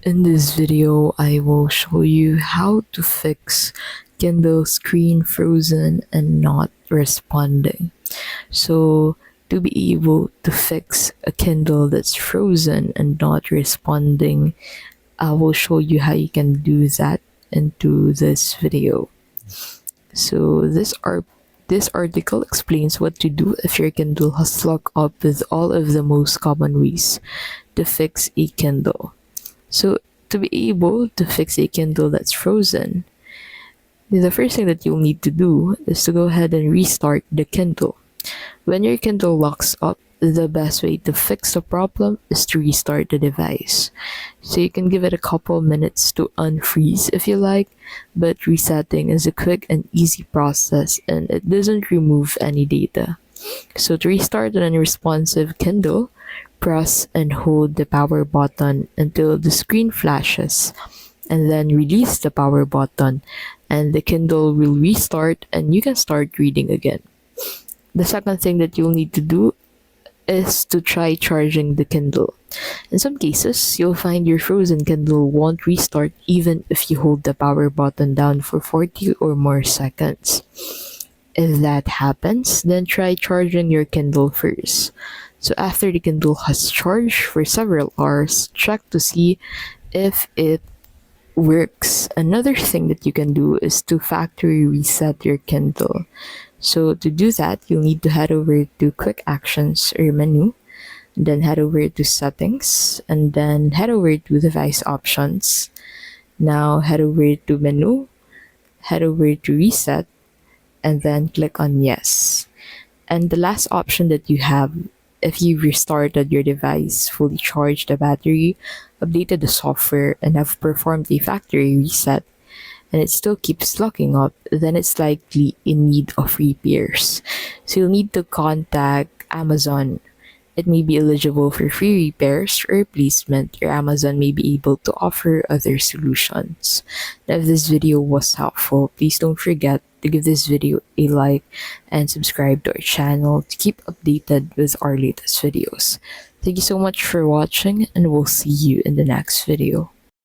In this video, I will show you how to fix Kindle screen frozen and not responding. So, to be able to fix a Kindle that's frozen and not responding, I will show you how you can do that into this video. So, this article explains what to do if your Kindle has locked up with all of the most common ways to fix a Kindle. So, to be able to fix a Kindle that's frozen, the first thing that you'll need to do is to go ahead and restart the Kindle. When your Kindle locks up, the best way to fix the problem is to restart the device. So you can give it a couple minutes to unfreeze if you like, but resetting is a quick and easy process and it doesn't remove any data. So to restart an unresponsive Kindle, press and hold the power button until the screen flashes, and then release the power button, and the Kindle will restart and you can start reading again. The second thing that you'll need to do is to try charging the Kindle. In some cases, you'll find your frozen Kindle won't restart even if you hold the power button down for 40 or more seconds. If that happens, then try charging your Kindle first. So after the Kindle has charged for several hours, check to see if it works. Another thing that you can do is to factory reset your Kindle. So to do that, you'll need to head over to Quick Actions or menu, then head over to Settings, and then head over to Device Options. Now head over to Menu, head over to Reset, and then click on Yes. And the last option that you have, if you restarted your device, fully charged the battery, updated the software, and have performed a factory reset, and it still keeps locking up, then it's likely in need of repairs. So you'll need to contact Amazon. It may be eligible for free repairs or replacement, or Amazon may be able to offer other solutions. Now, if this video was helpful, please don't forget to give this video a like and subscribe to our channel to keep updated with our latest videos. Thank you so much for watching, and we'll see you in the next video.